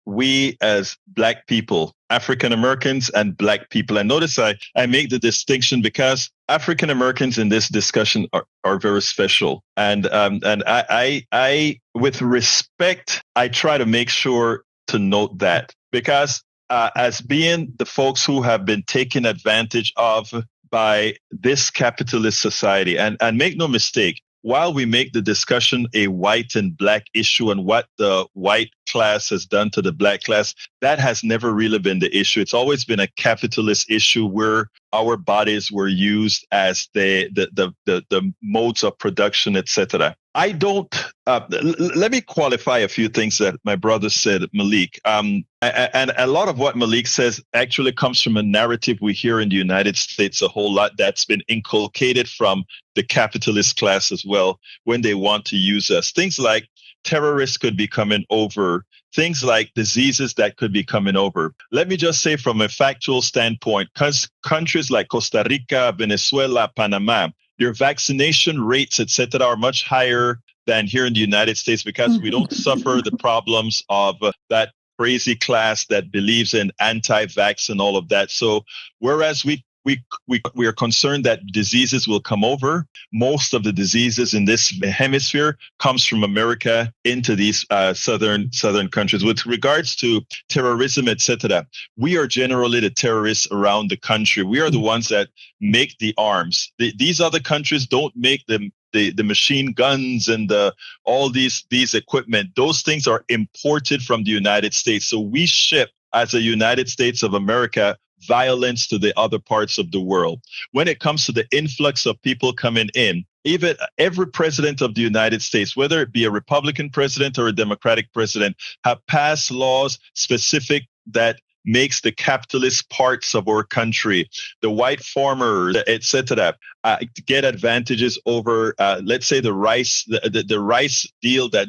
we as Black people, African Americans and Black people, and notice I make the distinction because African Americans in this discussion are very special, and I with respect, I try to make sure to note that, because as being the folks who have been taken advantage of by this capitalist society. And make no mistake, while we make the discussion a white and Black issue and what the white class has done to the Black class, that has never really been the issue. It's always been a capitalist issue where our bodies were used as the modes of production, etc. I don't, let me qualify a few things that my brother said, Malik. And a lot of what Malik says actually comes from a narrative we hear in the United States a whole lot that's been inculcated from the capitalist class as well when they want to use us. Things like terrorists could be coming over things like diseases that could be coming over. Let me just say from a factual standpoint, because countries like Costa Rica, Venezuela, Panama, your vaccination rates, etc., are much higher than here in the United States because we don't suffer the problems of that crazy class that believes in anti-vax and all of that. So whereas we are concerned that diseases will come over, most of the diseases in this hemisphere comes from America into these southern countries. With regards to terrorism, etc., we are generally the terrorists around the country. We are the ones that make the arms. These other countries don't make them. The machine guns and all these equipment. Those things are imported from the United States. So we ship, as a United States of America, violence to the other parts of the world. When it comes to the influx of people coming in, even every president of the United States, whether it be a Republican president or a Democratic president, have passed laws specific that makes the capitalist parts of our country, the white farmers, etc., get advantages over, let's say, the rice deal that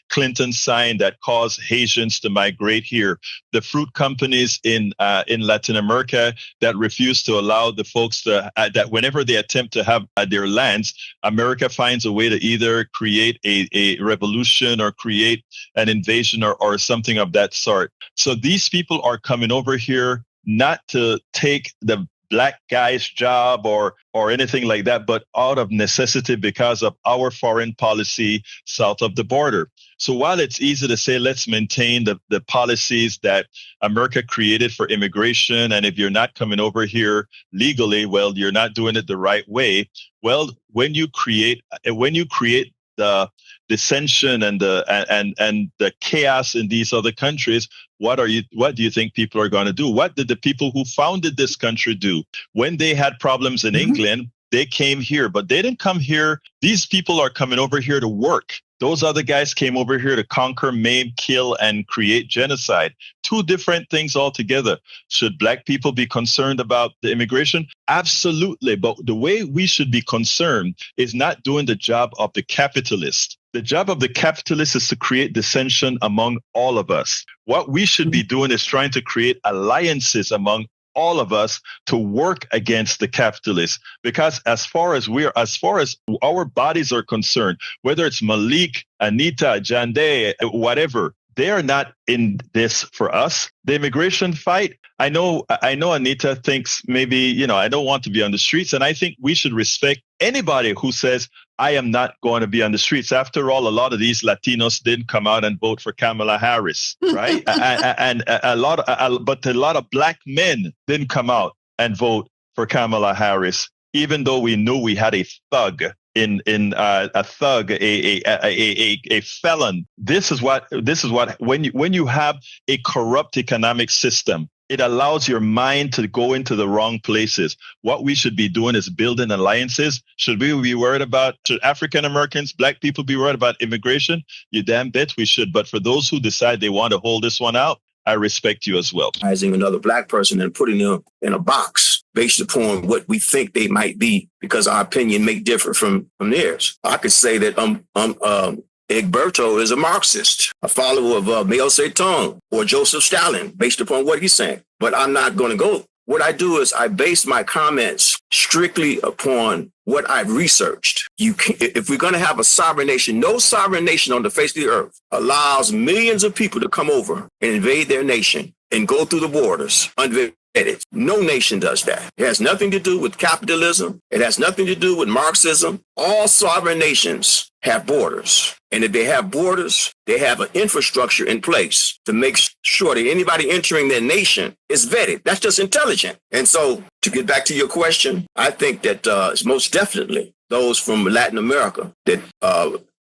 Clinton signed that caused Haitians to migrate here, the fruit companies in Latin America that refuse to allow the folks to that whenever they attempt to have their lands, America finds a way to either create a revolution or create an invasion or something of that sort. So these people are coming over here not to take the black guy's job or anything like that, but out of necessity because of our foreign policy south of the border. So while it's easy to say, let's maintain the policies that America created for immigration, and if you're not coming over here legally, well, you're not doing it the right way. Well, when you create the dissension and the chaos in these other countries, what do you think people are going to do? What did the people who founded this country do? When they had problems in England, they came here, but they didn't come here. These people are coming over here to work. Those other guys came over here to conquer, maim, kill, and create genocide. Two different things altogether. Should black people be concerned about the immigration? Absolutely. But the way we should be concerned is not doing the job of the capitalist. The job of the capitalist is to create dissension among all of us. What we should be doing is trying to create alliances among all of us to work against the capitalists, because as far as our bodies are concerned, whether it's Malik, Anita, Jande, whatever, they are not in this for us. The immigration fight, I know Anita thinks maybe, I don't want to be on the streets. And I think we should respect anybody who says, I am not going to be on the streets. After all, a lot of these Latinos didn't come out and vote for Kamala Harris, right? and a lot of black men didn't come out and vote for Kamala Harris, even though we knew we had a thug a felon. This is what when you have a corrupt economic system, it allows your mind to go into the wrong places. What we should be doing is building alliances. Should African Americans, black people be worried about immigration? You damn bet we should. But for those who decide they want to hold this one out, I respect you as well. Rising another black person and putting them in a box based upon what we think they might be, because our opinion may differ from theirs. I could say that Egberto is a Marxist, a follower of Mao Zedong or Joseph Stalin, based upon what he's saying. But I'm not going to go. What I do is I base my comments strictly upon what I've researched. If we're going to have a sovereign nation, no sovereign nation on the face of the earth allows millions of people to come over and invade their nation and go through the borders unvetted. No nation does that. It has nothing to do with capitalism. It has nothing to do with Marxism. All sovereign nations have borders. And if they have borders, they have an infrastructure in place to make sure that anybody entering their nation is vetted. That's just intelligent. And so to get back to your question, I think that it's most definitely those from Latin America that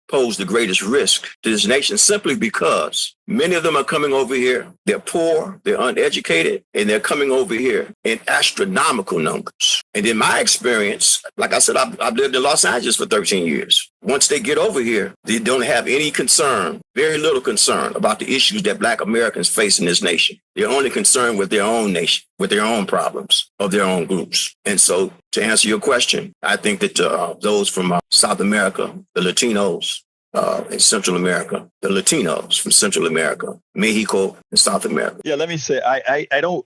pose the greatest risk to this nation, simply because many of them are coming over here. They're poor, they're uneducated, and they're coming over here in astronomical numbers. And in my experience, like I said, I've lived in Los Angeles for 13 years. Once they get over here, they don't have any concern, very little concern about the issues that Black Americans face in this nation. They're only concerned with their own nation, with their own problems of their own groups. And so to answer your question, I think that those from South America, the Latinos, in Central America, the Latinos from Central America, Mexico, and South America? Yeah, let me say, I don't,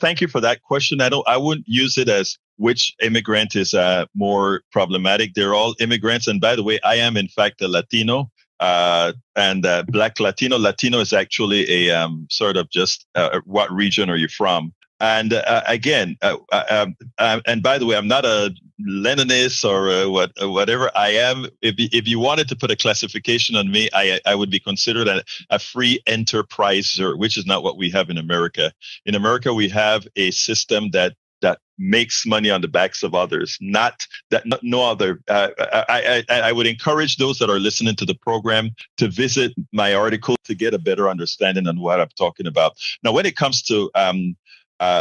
thank you for that question. I wouldn't use it as which immigrant is more problematic. They're all immigrants. And by the way, I am in fact a Latino. And Black Latino. Latino is actually a sort of just what region are you from? And again, and by the way, I'm not a Leninist or whatever. I am. If you wanted to put a classification on me, I would be considered a free enterpriser, which is not what we have in America. In America, we have a system that makes money on the backs of others, not that no other. I would encourage those that are listening to the program to visit my article to get a better understanding on what I'm talking about. Now, when it comes to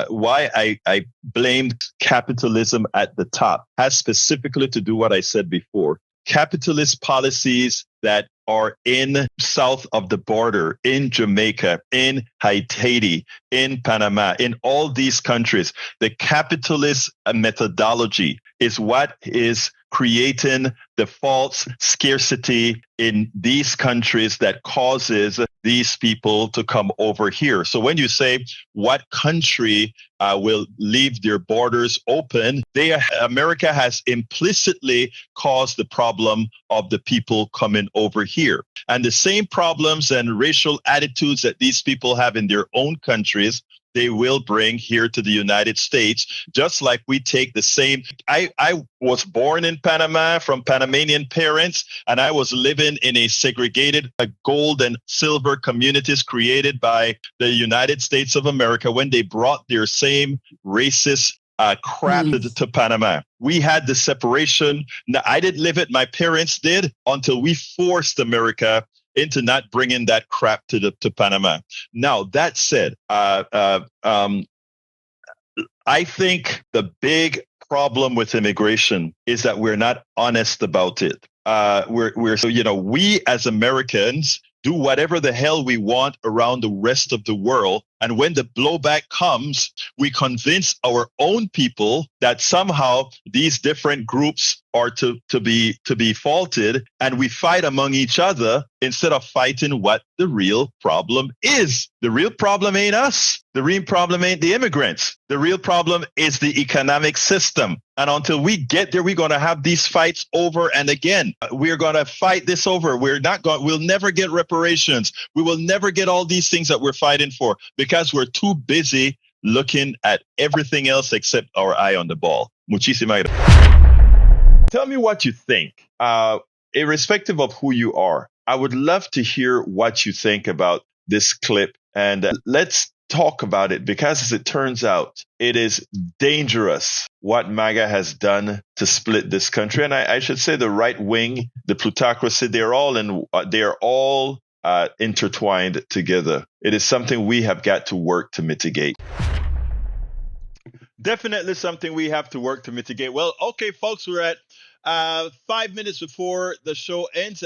why I blamed capitalism at the top has specifically to do what I said before. Capitalist policies that are in south of the border, in Jamaica, in Haiti, in Panama, in all these countries, the capitalist methodology is what is creating the false scarcity in these countries that causes these people to come over here. So when you say what country will leave their borders open, America has implicitly caused the problem of the people coming over here. And the same problems and racial attitudes that these people have in their own countries, they will bring here to the United States, just like we take the same. I was born in Panama from Panamanian parents, and I was living in a segregated gold and silver communities created by the United States of America when they brought their same racist crap to Panama. We had the separation. Now, I didn't live it. My parents did until we forced America into not bringing that crap to Panama. Now, that said, I think the big problem with immigration is that we're not honest about it. We as Americans do whatever the hell we want around the rest of the world. And when the blowback comes, we convince our own people that somehow these different groups are to be faulted, and we fight among each other instead of fighting what the real problem is. The real problem ain't us. The real problem ain't the immigrants. The real problem is the economic system. And until we get there, we're going to have these fights over and again. We're going to fight this over. We'll never get reparations. We will never get all these things that we're fighting for because we're too busy looking at everything else except our eye on the ball. Muchísimas gracias. Tell me what you think. Irrespective of who you are, I would love to hear what you think about this clip. And let's talk about it because, as it turns out, it is dangerous what MAGA has done to split this country. And I should say the right wing, the plutocracy, they're all intertwined together. It is something we have got to work to mitigate. Definitely something we have to work to mitigate. Well, okay, folks, we're at 5 minutes before the show ends.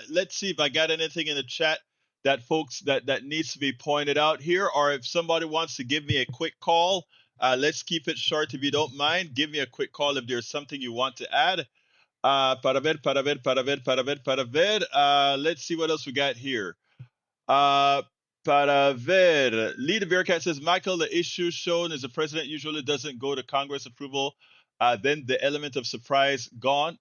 Let's see if I got anything in the chat that folks that needs to be pointed out here, or if somebody wants to give me a quick call. Let's keep it short if you don't mind. Give me a quick call if there's something you want to add. Para ver. Let's see what else we got here. Para ver. Leader Bearcat says, Michael, the issue shown is the president usually doesn't go to Congress approval. Then the element of surprise gone.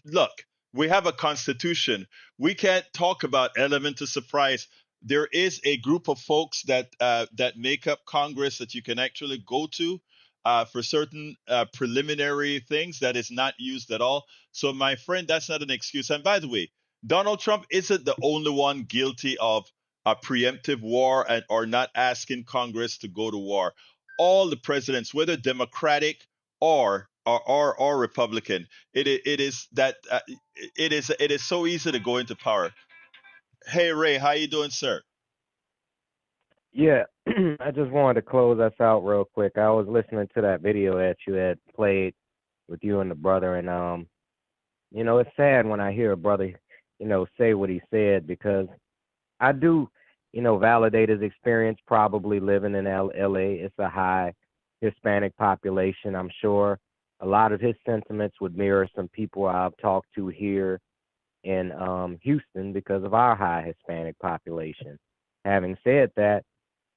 Look, we have a constitution. We can't talk about element of surprise. There is a group of folks that make up Congress that you can actually go to for certain preliminary things that is not used at all. So, my friend, that's not an excuse. And by the way, Donald Trump isn't the only one guilty of a preemptive war or not asking Congress to go to war. All the presidents, whether Democratic or Republican, it is so easy to go into power. Hey Ray, how you doing, sir? Yeah, I just wanted to close us out real quick. I was listening to that video that you had played with you and the brother, and it's sad when I hear a brother, say what he said, because I do, validate his experience probably living in LA. It's a high Hispanic population. I'm sure a lot of his sentiments would mirror some people I've talked to here in Houston because of our high Hispanic population. Having said that,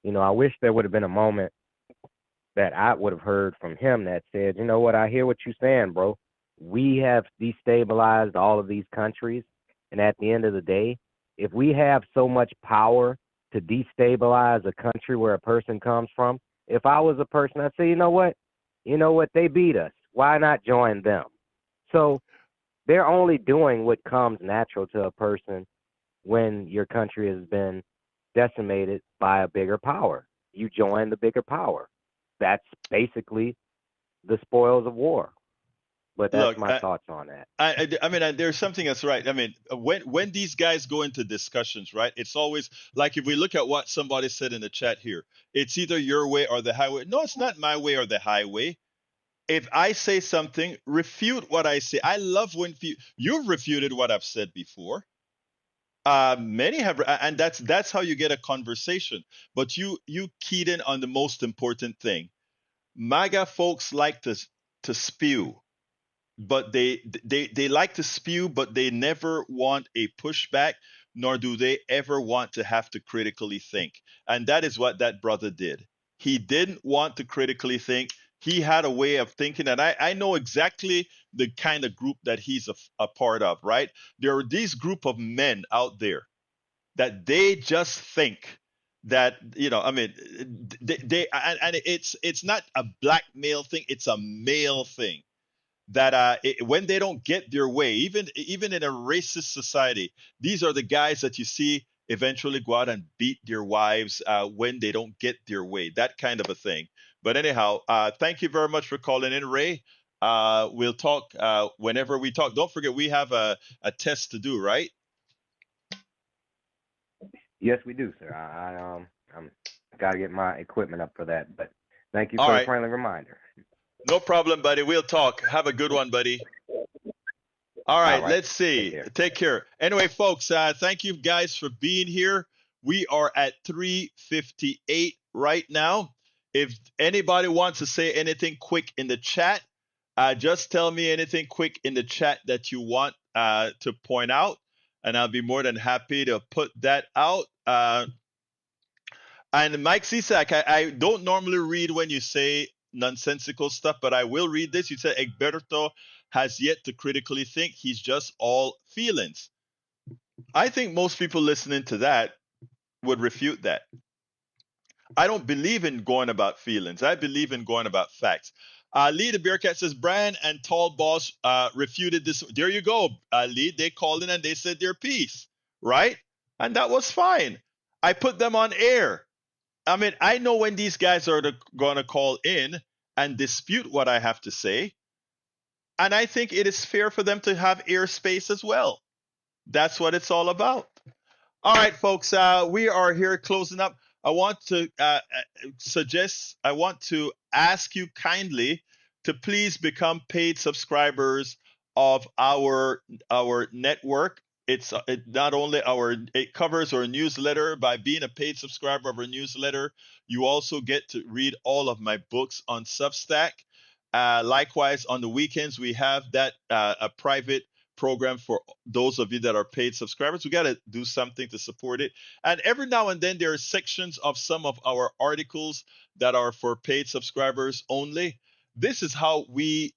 I wish there would have been a moment that I would have heard from him that said, you know what, I hear what you're saying, bro. We have destabilized all of these countries. And at the end of the day, if we have so much power to destabilize a country where a person comes from, if I was a person, I'd say, you know what, they beat us. Why not join them? So they're only doing what comes natural to a person when your country has been decimated by a bigger power. You join the bigger power. That's basically the spoils of war. But that's Look, my thoughts on that. I mean, there's something that's right. I mean, when these guys go into discussions, right? It's always like if we look at what somebody said in the chat here, it's either your way or the highway. No, it's not my way or the highway. If I say something, refute what I say. I love when you've refuted what I've said before. Many have, and that's how you get a conversation. But you keyed in on the most important thing. MAGA folks like to spew, but they like to spew, but they never want a pushback, nor do they ever want to have to critically think. And that is what that brother did. He didn't want to critically think. He had a way of thinking, and I know exactly the kind of group that he's a part of, right? There are these group of men out there that they just think that, I mean, and it's not a black male thing, it's a male thing that when they don't get their way, even in a racist society, these are the guys that you see eventually go out and beat their wives when they don't get their way, that kind of a thing. But anyhow, thank you very much for calling in, Ray. We'll talk whenever we talk. Don't forget, we have a test to do, right? Yes, we do, sir. I'm got to get my equipment up for that. But thank you All for the right. friendly reminder. No problem, buddy. We'll talk. Have a good one, buddy. All All right, right. let's see. Take care. Take care. Anyway, folks, thank you guys for being here. We are at 3:58 right now. If anybody wants to say anything quick in the chat, just tell me anything quick in the chat that you want to point out, and I'll be more than happy to put that out. And Mike Cisak, I don't normally read when you say nonsensical stuff, but I will read this. You said Egberto has yet to critically think. He's just all feelings. I think most people listening to that would refute that. I don't believe in going about feelings. I believe in going about facts. Lee the Bearcat says Brian and Tall Boss refuted this. There you go, Lee. They called in and they said their piece, right? And that was fine. I put them on air. I mean, I know when these guys are going to call in and dispute what I have to say. And I think it is fair for them to have airspace as well. That's what it's all about. All right, folks, we are here closing up. I want to I want to ask you kindly to please become paid subscribers of our network. It not only it covers our newsletter. By being a paid subscriber of our newsletter, you also get to read all of my books on Substack. Likewise, on the weekends we have that a private program for those of you that are paid subscribers. We got to do something to support it. And every now and then there are sections of some of our articles that are for paid subscribers only. This is how we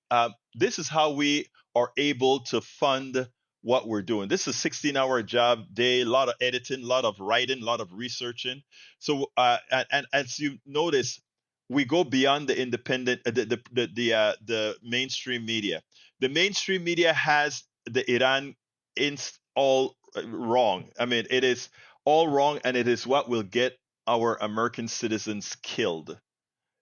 are able to fund what we're doing. This is a 16-hour job day, a lot of editing, a lot of writing, a lot of researching. So and as you notice, we go beyond the independent the mainstream media. The mainstream media has the Iran all wrong. I mean, it is all wrong, and it is what will get our American citizens killed.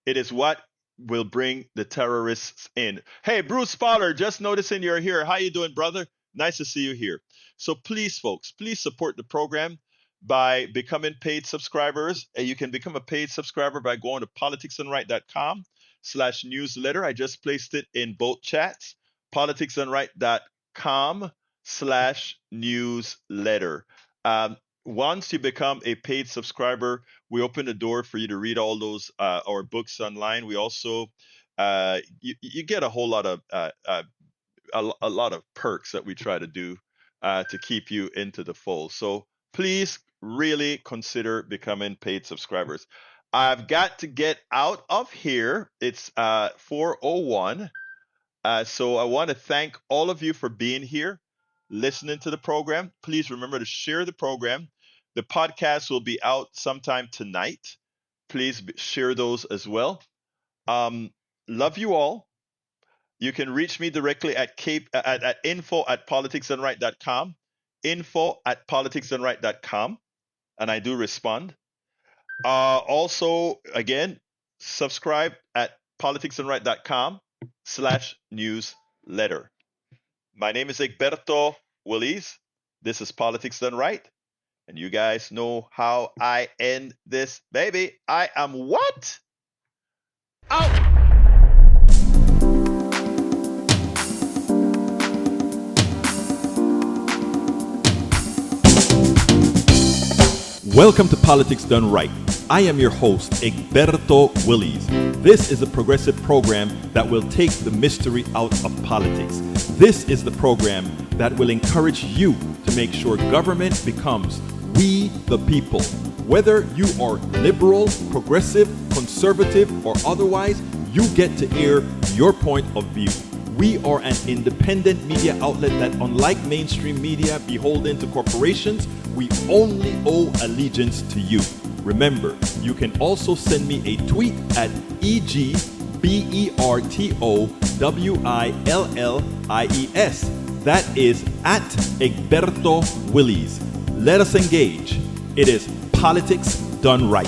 It is what will bring the terrorists in. Hey, Bruce Fowler, just noticing you're here. How you doing, brother? Nice to see you here. So please, folks, please support the program by becoming paid subscribers. And you can become a paid subscriber by going to politicsandright.com/newsletter. I just placed it in both chats. politicsandright.com/newsletter. Once you become a paid subscriber, we open the door for you to read all those our books online. We also you get a whole lot of a lot of perks that we try to do to keep you into the fold. So please really consider becoming paid subscribers. I've got to get out of here. It's 4:01. So I want to thank all of you for being here, listening to the program. Please remember to share the program. The podcast will be out sometime tonight. Please share those as well. Love you all. You can reach me directly at info@politicsdoneright.com, info@politicsdoneright.com, and I do respond. Also, again, subscribe at politicsdoneright.com/newsletter. My name is Egberto Willies. This is Politics Done Right. And you guys know how I end this, baby. I am what? Out! Welcome to Politics Done Right. I am your host, Egberto Willies. This is a progressive program that will take the mystery out of politics. This is the program that will encourage you to make sure government becomes we the people. Whether you are liberal, progressive, conservative, or otherwise, you get to air your point of view. We are an independent media outlet that, unlike mainstream media beholden to corporations, we only owe allegiance to you. Remember, you can also send me a tweet at EGBERTOWILLIES. That is at Egberto Willies. Let us engage. It is Politics Done Right.